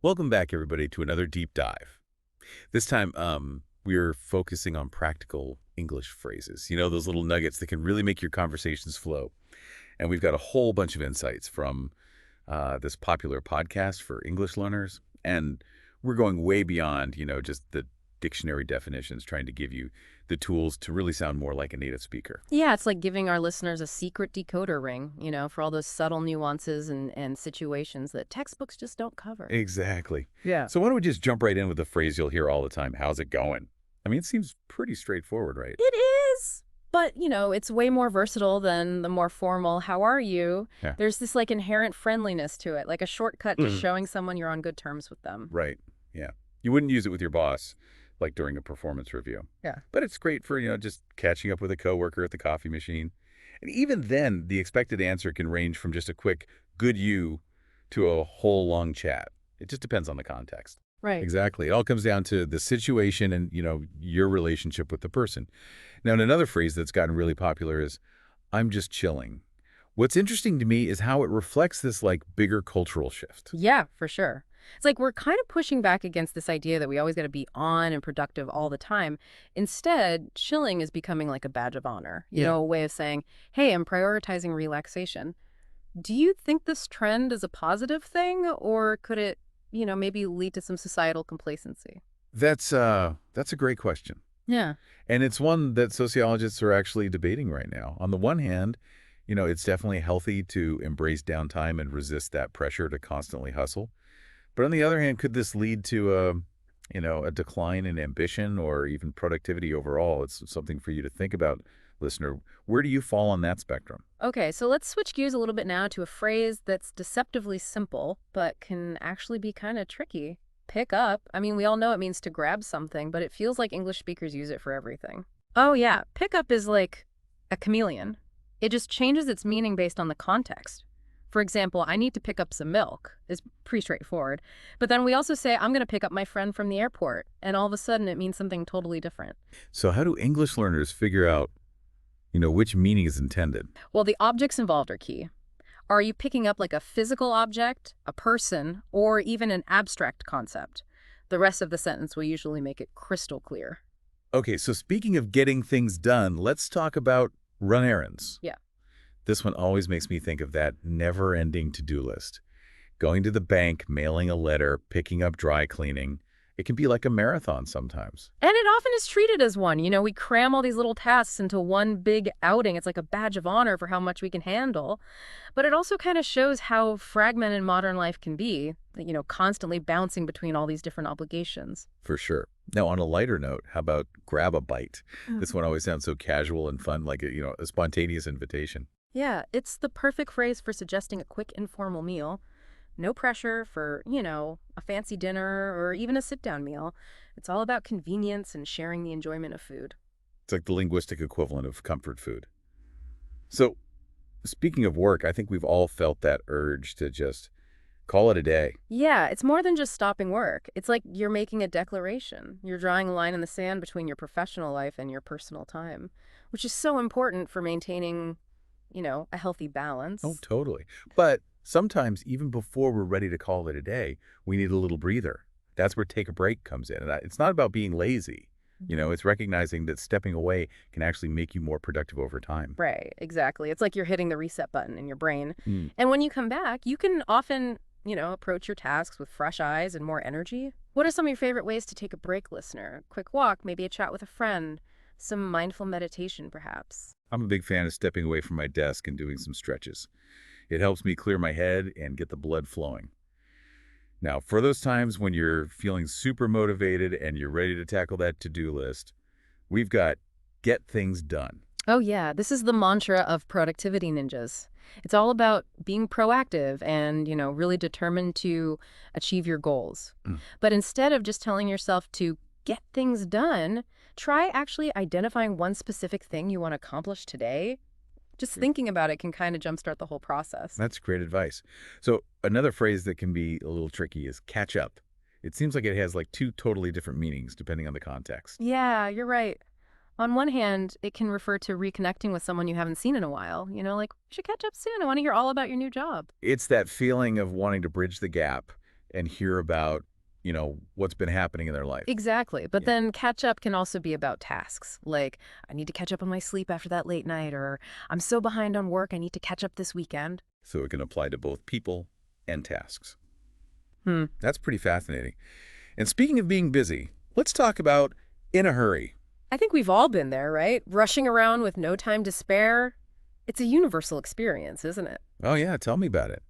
Welcome back, everybody, to another deep dive. This time, we're focusing on practical English phrases. You know, those little nuggets that can really make your conversations flow. And we've got a whole bunch of insights from this popular podcast for English learners. And we're going way beyond, just the dictionary definitions, trying to give you the tools to really sound more like a native speaker. Yeah, it's like giving our listeners a secret decoder ring, for all those subtle nuances and situations that textbooks just don't cover. Exactly. Yeah. So why don't we just jump right in with the phrase you'll hear all the time, how's it going? I mean, it seems pretty straightforward, right? It is. But, it's way more versatile than the more formal, how are you? Yeah. There's this like inherent friendliness to it, like a shortcut to showing someone you're on good terms with them. Right. Yeah. You wouldn't use it with your boss, like during a performance review. Yeah. But it's great for, just catching up with a coworker at the coffee machine. And even then, the expected answer can range from just a quick good you to a whole long chat. It just depends on the context. Right. Exactly. It all comes down to the situation and, your relationship with the person. Now, and another phrase that's gotten really popular is, I'm just chilling. What's interesting to me is how it reflects this like bigger cultural shift. Yeah, for sure. It's like we're kind of pushing back against this idea that we always got to be on and productive all the time. Instead, chilling is becoming like a badge of honor, a way of saying, hey, I'm prioritizing relaxation. Do you think this trend is a positive thing, or could it, maybe lead to some societal complacency? That's a great question. Yeah. And it's one that sociologists are actually debating right now. On the one hand, it's definitely healthy to embrace downtime and resist that pressure to constantly hustle. But on the other hand, could this lead to a decline in ambition or even productivity overall? It's something for you to think about, listener. Where do you fall on that spectrum? Okay, so let's switch gears a little bit now to a phrase that's deceptively simple, but can actually be kind of tricky. Pick up. I mean, we all know it means to grab something, but it feels like English speakers use it for everything. Oh, yeah. Pick up is like a chameleon. It just changes its meaning based on the context. For example, I need to pick up some milk is pretty straightforward. But then we also say, I'm going to pick up my friend from the airport. And all of a sudden, it means something totally different. So how do English learners figure out, which meaning is intended? Well, the objects involved are key. Are you picking up like a physical object, a person, or even an abstract concept? The rest of the sentence will usually make it crystal clear. Okay, so speaking of getting things done, let's talk about run errands. Yeah. This one always makes me think of that never-ending to-do list. Going to the bank, mailing a letter, picking up dry cleaning. It can be like a marathon sometimes. And it often is treated as one. We cram all these little tasks into one big outing. It's like a badge of honor for how much we can handle. But it also kind of shows how fragmented modern life can be, constantly bouncing between all these different obligations. For sure. Now, on a lighter note, how about grab a bite? This one always sounds so casual and fun, like a spontaneous invitation. Yeah, it's the perfect phrase for suggesting a quick informal meal. No pressure for, a fancy dinner or even a sit-down meal. It's all about convenience and sharing the enjoyment of food. It's like the linguistic equivalent of comfort food. So, speaking of work, I think we've all felt that urge to just call it a day. Yeah, it's more than just stopping work. It's like you're making a declaration. You're drawing a line in the sand between your professional life and your personal time, which is so important for maintaining, a healthy balance. Oh, totally. But sometimes, even before we're ready to call it a day, we need a little breather. That's where take a break comes in. And it's not about being lazy. It's recognizing that stepping away can actually make you more productive over time. Right, exactly. It's like you're hitting the reset button in your brain. Mm. And when you come back, you can often, approach your tasks with fresh eyes and more energy. What are some of your favorite ways to take a break, listener? A quick walk, maybe a chat with a friend, some mindful meditation, perhaps. I'm a big fan of stepping away from my desk and doing some stretches. It helps me clear my head and get the blood flowing. Now, for those times when you're feeling super motivated and you're ready to tackle that to-do list, we've got get things done. Oh, yeah. This is the mantra of productivity ninjas. It's all about being proactive and, really determined to achieve your goals. But instead of just telling yourself to get things done, try actually identifying one specific thing you want to accomplish today. Just thinking about it can kind of jumpstart the whole process. That's great advice. So another phrase that can be a little tricky is catch up. It seems like it has like two totally different meanings depending on the context. Yeah, you're right. On one hand, it can refer to reconnecting with someone you haven't seen in a while. Like, we should catch up soon. I want to hear all about your new job. It's that feeling of wanting to bridge the gap, and hear about, what's been happening in their life. Exactly. But Yeah. then catch up can also be about tasks. Like, I need to catch up on my sleep after that late night, or I'm so behind on work, I need to catch up this weekend. So it can apply to both people and tasks. Hmm. That's pretty fascinating. And speaking of being busy, let's talk about in a hurry. I think we've all been there, right? Rushing around with no time to spare. It's a universal experience, isn't it? Oh yeah, tell me about it.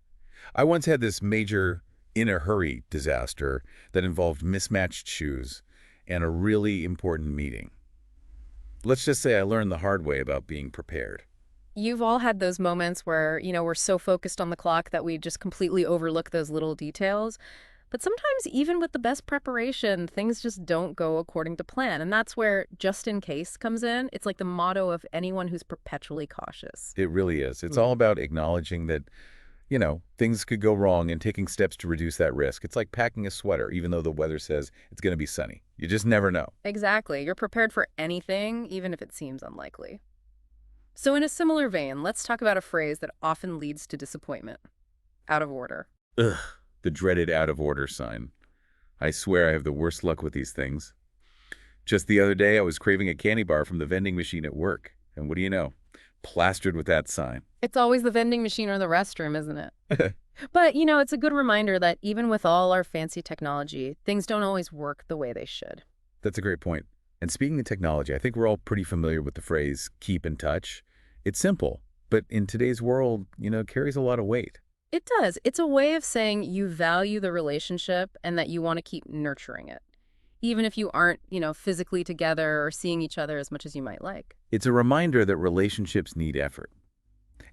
I once had this major in a hurry disaster that involved mismatched shoes and a really important meeting. Let's just say I learned the hard way about being prepared. You've all had those moments where, we're so focused on the clock that we just completely overlook those little details. But sometimes, even with the best preparation, things just don't go according to plan. And that's where just in case comes in. It's like the motto of anyone who's perpetually cautious. It really is. It's all about acknowledging that, things could go wrong and taking steps to reduce that risk. It's like packing a sweater, even though the weather says it's going to be sunny. You just never know. Exactly. You're prepared for anything, even if it seems unlikely. So, in a similar vein, let's talk about a phrase that often leads to disappointment: out of order. Ugh, the dreaded out of order sign. I swear I have the worst luck with these things. Just the other day, I was craving a candy bar from the vending machine at work. And what do you know? Plastered with that sign. It's always the vending machine or the restroom, isn't it? But, it's a good reminder that even with all our fancy technology, things don't always work the way they should. That's a great point. And speaking of technology, I think we're all pretty familiar with the phrase keep in touch. It's simple, but in today's world, carries a lot of weight. It does. It's a way of saying you value the relationship and that you want to keep nurturing it, even if you aren't, physically together or seeing each other as much as you might like. It's a reminder that relationships need effort,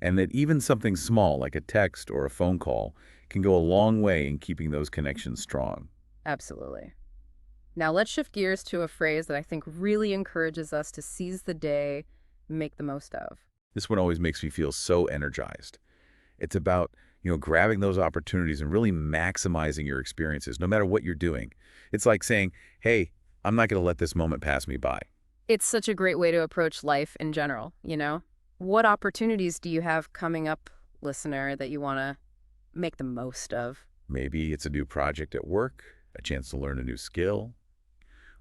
and that even something small like a text or a phone call can go a long way in keeping those connections strong. Absolutely. Now let's shift gears to a phrase that I think really encourages us to seize the day, make the most of. This one always makes me feel so energized. It's about, grabbing those opportunities and really maximizing your experiences, no matter what you're doing. It's like saying, hey, I'm not going to let this moment pass me by. It's such a great way to approach life in general. What opportunities do you have coming up, listener, that you want to make the most of? Maybe it's a new project at work, a chance to learn a new skill,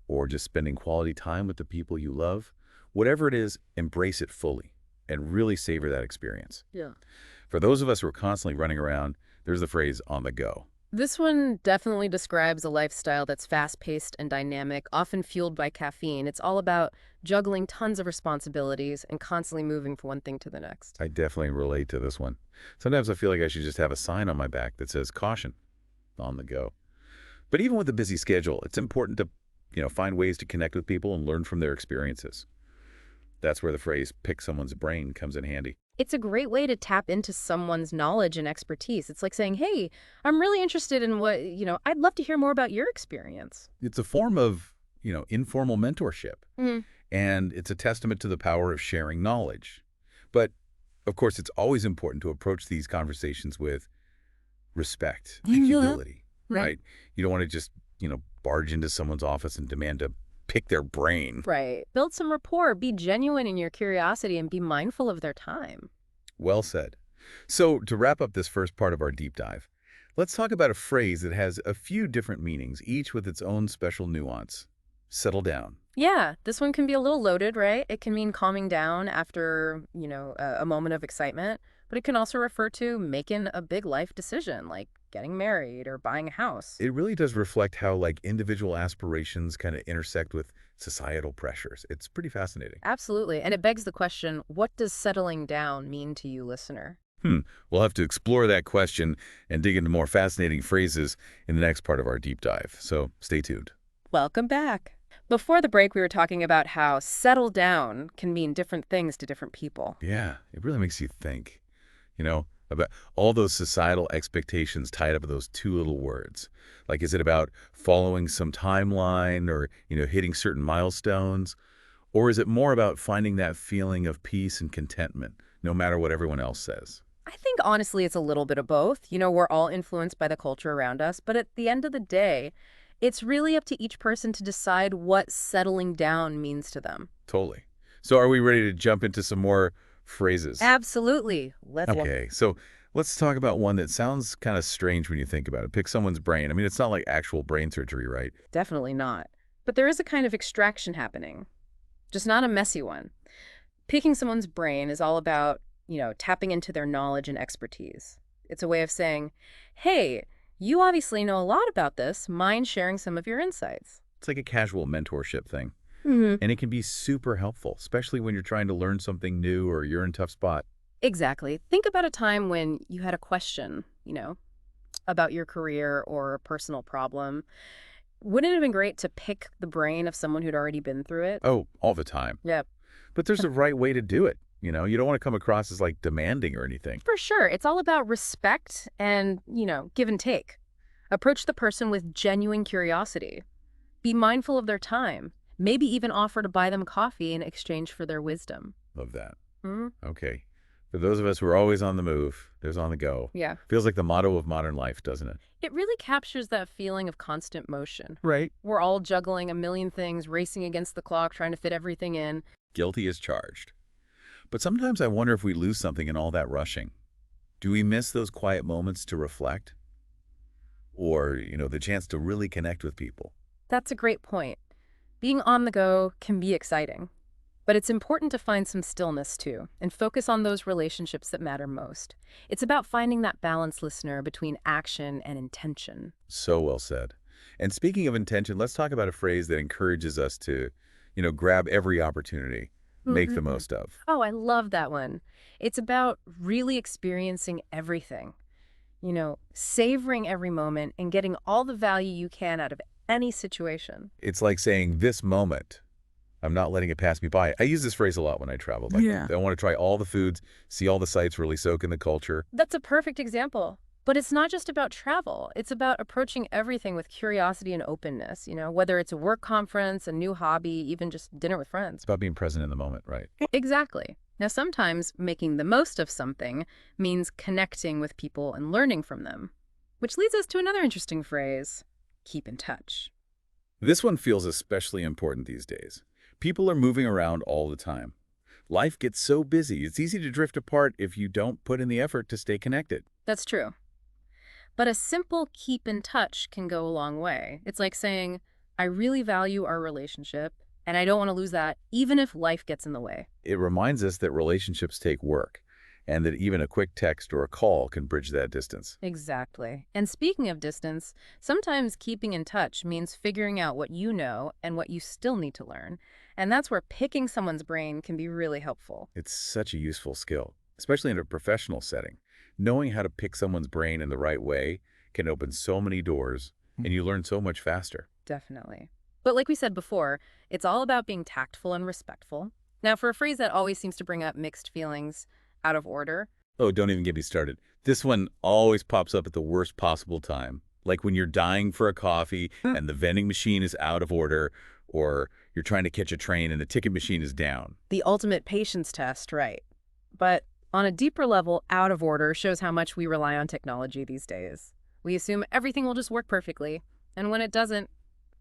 or just spending quality time with the people you love. Whatever it is, embrace it fully and really savor that experience. Yeah. For those of us who are constantly running around, there's the phrase on the go. This one definitely describes a lifestyle that's fast-paced and dynamic, often fueled by caffeine. It's all about juggling tons of responsibilities and constantly moving from one thing to the next. I definitely relate to this one. Sometimes I feel like I should just have a sign on my back that says caution, on the go. But even with a busy schedule, it's important to, find ways to connect with people and learn from their experiences. That's where the phrase pick someone's brain comes in handy. It's a great way to tap into someone's knowledge and expertise. It's like saying, hey, I'm really interested in I'd love to hear more about your experience. It's a form of, informal mentorship, Mm. and it's a testament to the power of sharing knowledge. But, of course, it's always important to approach these conversations with respect and humility, right? You don't want to just, barge into someone's office and demand to pick their brain. Right. Build some rapport, be genuine in your curiosity, and be mindful of their time. Well said. So to wrap up this first part of our deep dive, let's talk about a phrase that has a few different meanings, each with its own special nuance. Settle down. Yeah, this one can be a little loaded, right? It can mean calming down after, a moment of excitement, but it can also refer to making a big life decision, like getting married or buying a house. It really does reflect how individual aspirations kind of intersect with societal pressures. It's pretty fascinating. Absolutely. And it begs the question, what does settling down mean to you, listener? We'll have to explore that question and dig into more fascinating phrases in the next part of our deep dive. So stay tuned. Welcome back. Before the break, we were talking about how settle down can mean different things to different people. Yeah, it really makes you think, about all those societal expectations tied up with those two little words. Like, is it about following some timeline or, hitting certain milestones? Or is it more about finding that feeling of peace and contentment, no matter what everyone else says? I think honestly it's a little bit of both. We're all influenced by the culture around us, but at the end of the day, it's really up to each person to decide what settling down means to them. Totally. So are we ready to jump into some more phrases? Absolutely. Let's Okay, so Let's talk about one that sounds kind of strange when you think about it. Pick someone's brain. I mean, it's not like actual brain surgery, right? Definitely not. But there is a kind of extraction happening, just not a messy one. Picking someone's brain is all about, tapping into their knowledge and expertise. It's a way of saying, hey, you obviously know a lot about this. Mind sharing some of your insights? It's like a casual mentorship thing. Hmm. And it can be super helpful, especially when you're trying to learn something new or you're in a tough spot. Exactly. Think about a time when you had a question, about your career or a personal problem. Wouldn't it have been great to pick the brain of someone who'd already been through it? Oh, all the time. Yeah, But there's a right way to do it. You don't want to come across as like demanding or anything. for sure. It's all about respect and, give and take. Approach the person with genuine curiosity. Be mindful of their time. Maybe even offer to buy them coffee in exchange for their wisdom. Love that. Hmm. Okay. For those of us who are always on the move, there's on the go. Yeah. Feels like the motto of modern life, doesn't it? It really captures that feeling of constant motion. Right. We're all juggling a million things, racing against the clock, trying to fit everything in. Guilty as charged. But sometimes I wonder if we lose something in all that rushing. Do we miss those quiet moments to reflect? Or, the chance to really connect with people? That's a great point. Being on the go can be exciting, but it's important to find some stillness too and focus on those relationships that matter most. It's about finding that balanced listener between action and intention. So well said. And speaking of intention, let's talk about a phrase that encourages us to, grab every opportunity, make the Mhm. most of. Oh, I love that one. It's about really experiencing everything, savoring every moment and getting all the value you can out of any situation. It's like saying, this moment, I'm not letting it pass me by. I use this phrase a lot when I travel. Like, Yeah. I want to try all the foods, see all the sights, really soak in the culture. That's a perfect example. But it's not just about travel. It's about approaching everything with curiosity and openness, whether it's a work conference, a new hobby, even just dinner with friends. It's about being present in the moment, right? Exactly. Now, sometimes making the most of something means connecting with people and learning from them, which leads us to another interesting phrase, keep in touch. This one feels especially important these days. People are moving around all the time. Life gets so busy, it's easy to drift apart if you don't put in the effort to stay connected. That's true. But a simple keep in touch can go a long way. It's like saying, I really value our relationship, and I don't want to lose that, even if life gets in the way. It reminds us that relationships take work, and that even a quick text or a call can bridge that distance. Exactly. And speaking of distance, sometimes keeping in touch means figuring out what you know and what you still need to learn. And that's where picking someone's brain can be really helpful. It's such a useful skill, especially in a professional setting. Knowing how to pick someone's brain in the right way can open so many doors, and you learn so much faster. Definitely. But like we said before, it's all about being tactful and respectful. Now, for a phrase that always seems to bring up mixed feelings, out of order. Oh, don't even get me started. This one always pops up at the worst possible time. Like when you're dying for a coffee and the vending machine is out of order, or you're trying to catch a train and the ticket machine is down. The ultimate patience test, right? But on a deeper level, out of order shows how much we rely on technology these days. We assume everything will just work perfectly, and when it doesn't,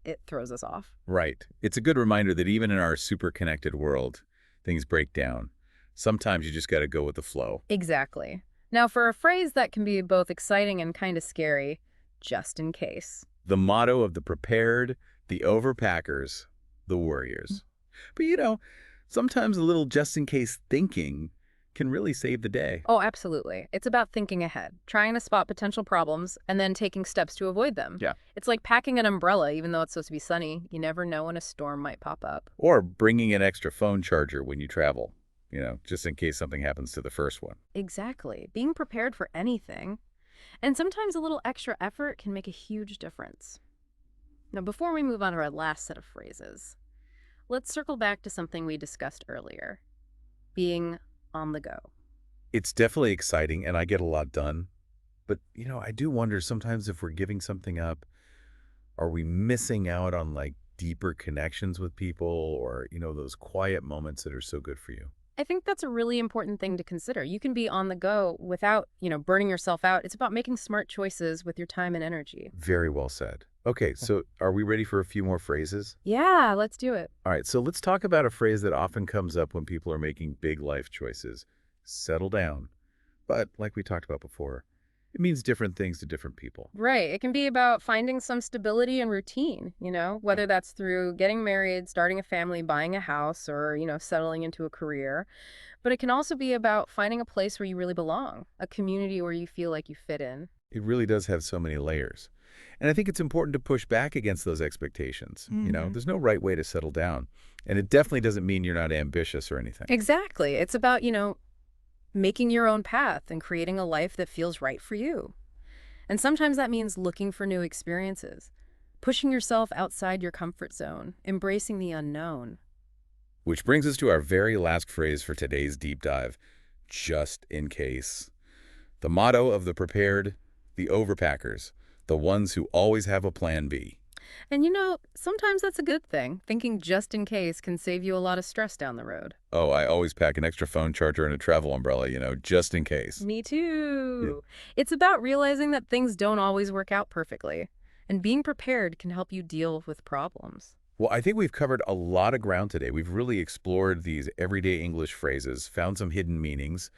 it throws us off. Right. It's a good reminder that even in our super connected world, things break down. Sometimes you just got to go with the flow. Exactly. Now, for a phrase that can be both exciting and kind of scary, just in case. The motto of the prepared, the overpackers, the warriors. But sometimes a little just in case thinking can really save the day. Oh, absolutely. It's about thinking ahead, trying to spot potential problems, and then taking steps to avoid them. Yeah. It's like packing an umbrella, even though it's supposed to be sunny. You never know when a storm might pop up. Or bringing an extra phone charger when you travel, just in case something happens to the first one. Exactly. Being prepared for anything. And sometimes a little extra effort can make a huge difference. Now, before we move on to our last set of phrases, let's circle back to something we discussed earlier, being on the go. It's definitely exciting and I get a lot done. But, I do wonder sometimes if we're giving something up, are we missing out on like deeper connections with people or, those quiet moments that are so good for you? I think that's a really important thing to consider. You can be on the go without, burning yourself out. It's about making smart choices with your time and energy. Very well said. Okay, so are we ready for a few more phrases? Yeah, let's do it. All right, so let's talk about a phrase that often comes up when people are making big life choices. Settle down. But like we talked about before, it means different things to different people. Right. It can be about finding some stability and routine, whether that's through getting married, starting a family, buying a house, or, settling into a career. But it can also be about finding a place where you really belong, a community where you feel like you fit in. It really does have so many layers. And I think it's important to push back against those expectations. Hmm. There's no right way to settle down. And it definitely doesn't mean you're not ambitious or anything. Exactly. It's about, making your own path and creating a life that feels right for you. And sometimes that means looking for new experiences, pushing yourself outside your comfort zone, embracing the unknown. Which brings us to our very last phrase for today's deep dive, just in case. The motto of the prepared, the overpackers, the ones who always have a plan B. And sometimes that's a good thing. Thinking just in case can save you a lot of stress down the road. Oh, I always pack an extra phone charger and a travel umbrella, just in case. Me Yeah. too. It's about realizing that things don't always work out perfectly, and being prepared can help you deal with problems. Well, I think we've covered a lot of ground today. We've really explored these everyday English phrases, found some hidden meanings,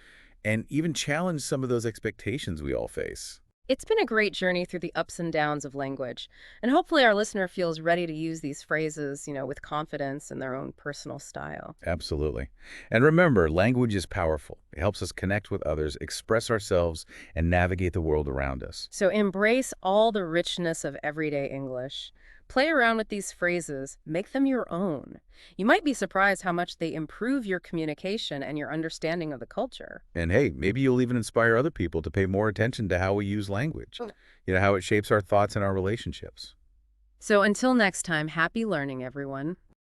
and even challenged some of those expectations we all face. It's been a great journey through the ups and downs of language, and hopefully our listener feels ready to use these phrases, with confidence in their own personal style. Absolutely. And remember, language is powerful. It helps us connect with others, express ourselves, and navigate the world around us. So embrace all the richness of everyday English. Play around with these phrases, make them your own. You might be surprised how much they improve your communication and your understanding of the culture. And hey, maybe you'll even inspire other people to pay more attention to how we use language, how it shapes our thoughts and our relationships. So until next time, happy learning, everyone.